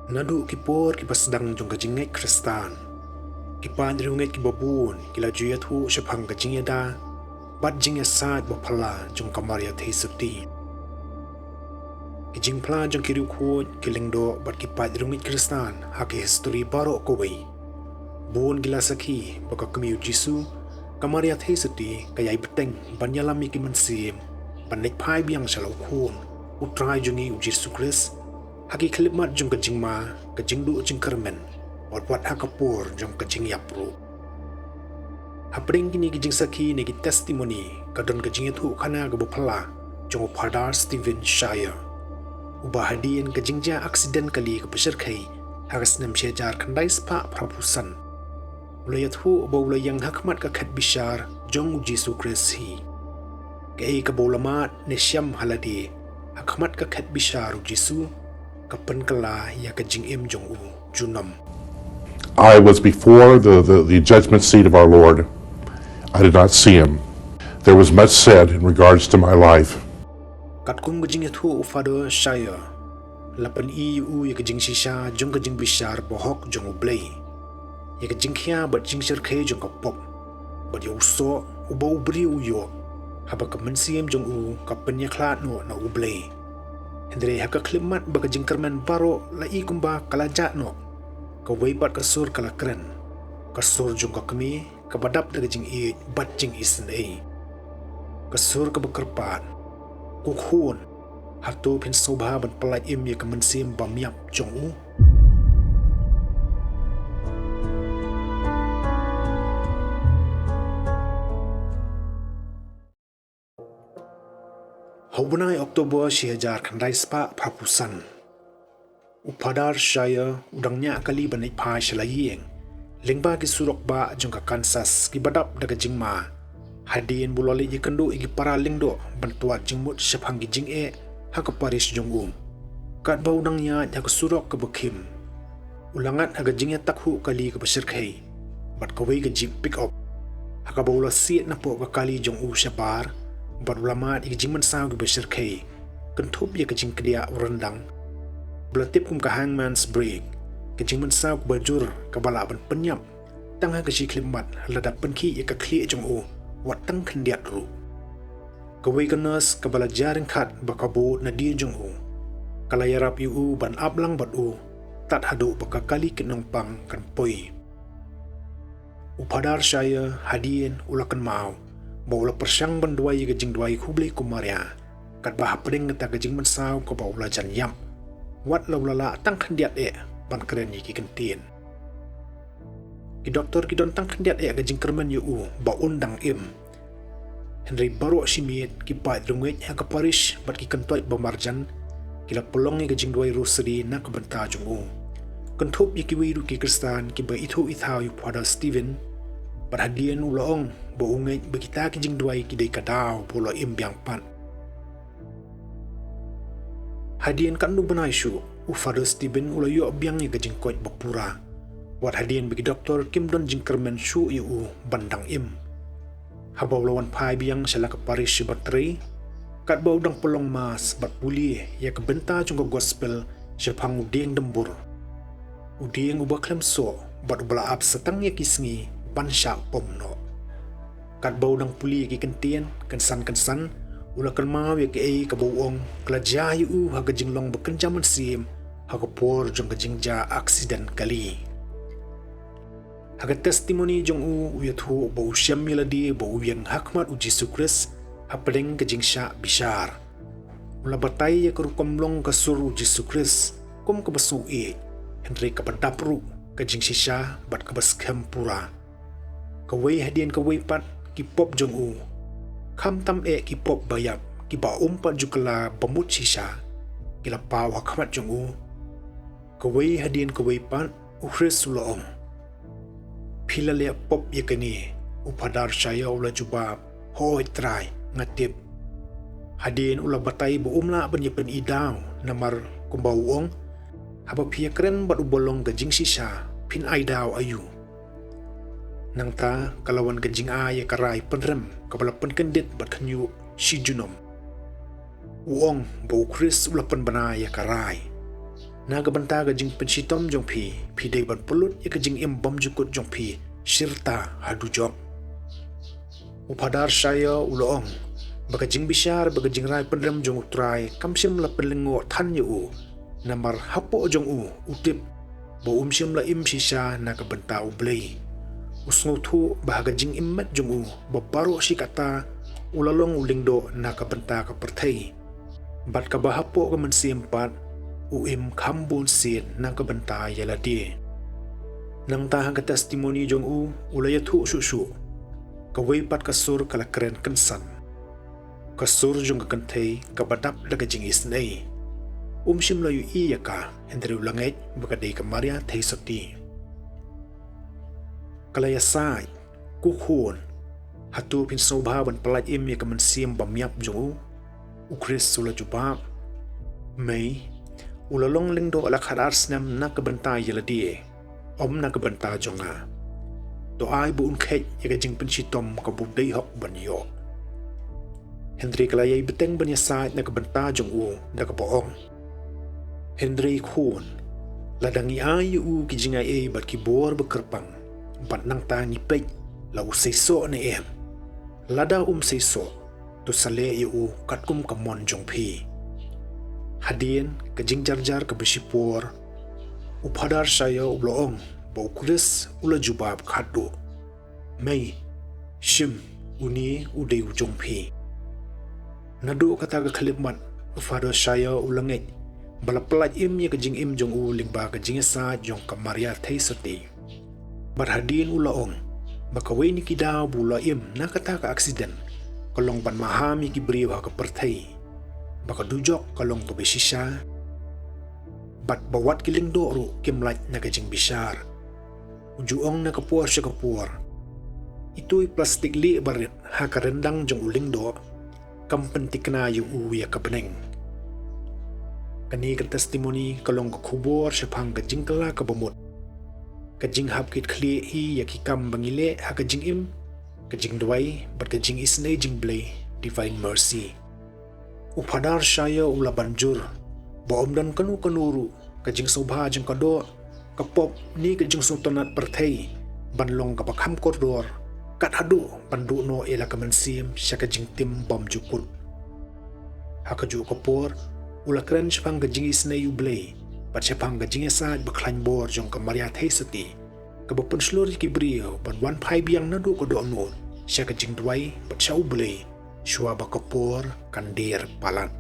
Nadu kipor kipasedang jong kajingai Kristan. Kipan dirungai kibabun kila juyat hu syapang kajingya da. Bat jingya saat bapala jong kamaria teisuti. Kijing pla jong kiriu khut kilingdo bat kipat dirungai Kristan haki history barok kowai. Bun gila sakhi baka kemiu Jisu kamaria teisuti kayai beteng banyalami kimansim panik pai biang shalau khun utrai jongi Jisu Kris. Hagi kelimat jong kajing ma, kajing du jing kermen, wat hakapur jong kajing yapru. Hapring kini kajing saki negi testimoni, kadon kajing itu kana gabapala, jong Father Stephen Shire. Ubah hadian kajing ja aksiden kali kepesir kai, hagas nem syajar kandai spa prapusan. Ulayat hu baula yang hakmat kakat bishar jong Jisu Kristi. Kei kabulamat nesyam haladi, hakmat kakat bishar Jisu. Kapan kala ya kajing im jong u junam. I was before the judgment seat of our Lord. I did not see him. There was much said in regards to my life. Kat kum kajing itu Father Shire. Lapan u ya kajing sisa jong kajing bishar bohok jong u blay. Ya kajing kia bat jing sirkay jong kapop. Bat ya uso uba ubri uyo. Haba kamansiam jong u kapan ya klat no na u blay. Hendri haka klimat baka jingkerman baro lai kumba kalajat no. Kawai bat kasur kala keren. Kasur jung kami kabadap daga jing i bat jing isen ay. Kasur kabakarpan. Kukhun. Hatu pin sobha ban palaj im ya kamansim bamyap jong u. Hubunai Oktober syajar kandai spa prapusan. Upadar Shire udangnya kali banai pai shalayeng. Lingba ki surok ba jong ka Kansas ki badap daga jingma. Hadin buloli ji kendo igi para lingdo bantuat jingmut syapang gi jing e haka Paris jong Kat ba udangnya ya surok ke bekim. Ulangat haga jingnya takhu kali ke besirkai. Bat kawai ke jing pick up. Haka ba ula siat na po ka kali jong syabar. Bat ulamat igi jing mansau gi besirkai. Kentup ya ke jing kedia urendang. Belatip kum ka hangman's break. Kajing mansau ku bajur kabala ban penyap. Tangha kaji klimat ladap penki ya ka kli jong wat tang kendiat ru. Kawai ka nurse kabala jaring kat bakabo na di jong Kalayarap yu ban ablang bat tat hadu baka kali kinong pang kan poi. Upadar Shire hadien ulakan mau. Baula persyang ban duai kajing duai kublai kumaria. Kat bah pedeng ta kajing mansau ka baula jan yam. Wat laulala tang kendiat ban keren yiki kentien. Ki doktor ki don tang kendiat kajing kerman yu ba undang im. Henry baru simit ki pai drunget ha ka Paris bat ki kentoi bamarjan kila polong kajing duai rosari na ka banta jong Kentup yiki wiru ki Kristan ki ba itu ithau yu pada Steven. Perhadian ulaong boongai begita kijing duai kidai kadau pula imbiang pan. Hadian kan nu benai syu Father Stephen ulayu biang ni kajing koit bapura. Wat hadian bagi doktor kim don jingkermen syu yu bandang im. Habau lawan pai biang sala ke Paris bateri. Kat bau dang pelong mas bat puli ya ke benta jung gospel syapang udeng dembur. Udeng ubah klem so bat ubala ap setang ya kisngi pansyak pomno. Kat bau dang puli ki kentien kensan ulakan mau ya ki kabauong kelajah yu haga jinglong bekenjaman sim haga por jong kajingja aksiden kali. Haga testimoni jong uyat hu bau syam miladi bau yang hakmat Jisu Kris hapedeng kajingsya bishar. Ula batai ya kerukomlong kasur Jisu Kris kum kebesu Henry kapadapru kajing sisya bat kebas kempura. Kawai hadian kawai pat kipop jong Kam tam kipop bayap kiba umpat jukala bamut sisa. Kila pau hakmat jong Kawai hadian kawai pat Chris sulaom. Pila le pop yakani Upadar Shire ula juba hoi try ngatip. Hadian ula batai bu umla banyapen idaw namar kumbauong. Haba pia keren bat ubolong gajing sisa pin aidaw ayu. Nang ta kalawan kajing ya karai penrem kabala penkendit bat kanyu si junom. Uong bau Chris ulapan bana ya karai. Naga banta ka jing pensitom jong pi day ban pulut ya ka jing im bom jukut jong pi sirta hadu jok. Upadar saya uloong baka jing bishar baka jing rai pendem jong utrai kamsim la pelengo tan yu namar hapo jong utip bo umsim la im sisa naga banta ublei usngu thu bahaga jing immat jong babaro si kata ulalong ulingdo naga banta ka perthai bat ka bahapo ka mensiempat uim kambun sin nang kabanta yaladi nang tahang ka testimoni jong ulaya thu su kawai pat kasur kala keren kensan kasur jong ka kanthei ka badap daga jing isnei sim layu iya ka hendri ulangai baka dei ka maria thei soti kala ya sai ku khun hatu pin sobha ban palaj im ya ka mensiam bamyap jong ukris sula jubab mai ulalong lingdo ala khadar snam na kabanta yaladi na kabanta jonga to ai bu unkhet yaga jing pensitom ka budai hok banyo Henry kalayay beteng banya sait na kabanta jong da ka poong Henry khun ladangi ayu ki jinga bat ki bor bekerpang bat nang tangi pek la usaiso ne lada saiso to sale yu katkum kamon jong pi Hadien ke jing jar ke bersipur upadar saya ubloong bau kulis ula jubab khadu mei shim uni udai ujong pi nadu kata ke khalimat upadar saya ulangai bala pelaj im ya ke jing im jong lingba ke jing sa jong kamaria thei soti barhadin ulaong bakawe ni kidau bula im na kata ke aksiden kolong ban mahami ki briwa ke perthai baka dujok kalong to besisa bat bawat kiling doru kimlait na kajing bisar ujuong na kapuar siya kapuar ito'y plastik li barit hakarendang jong uling do kampentik na yung uwi kabeneng kani ka testimoni kalong kakubor siya pang kajing kala kabamut kajing hapkit kli i yakikam bangile hakajing im kajing duway bat kajing isnay jing blay divine mercy upadar saya ula banjur baom dan kanuru kajing sobha jeng kado kapop ni kajing sultanat perthei banlong kapakham koridor kat hadu pandu no ela kamansim sya kajing tim bom jukut hakaju kapor ula kren chpang kajing isnei ublei pat chpang kajing sa baklan bor jong kamaria thei sati kabapun slori kibrio ban wan phai biang nadu kodo no sya kajing dwai pat sya ublei Shua bakapur kandir palat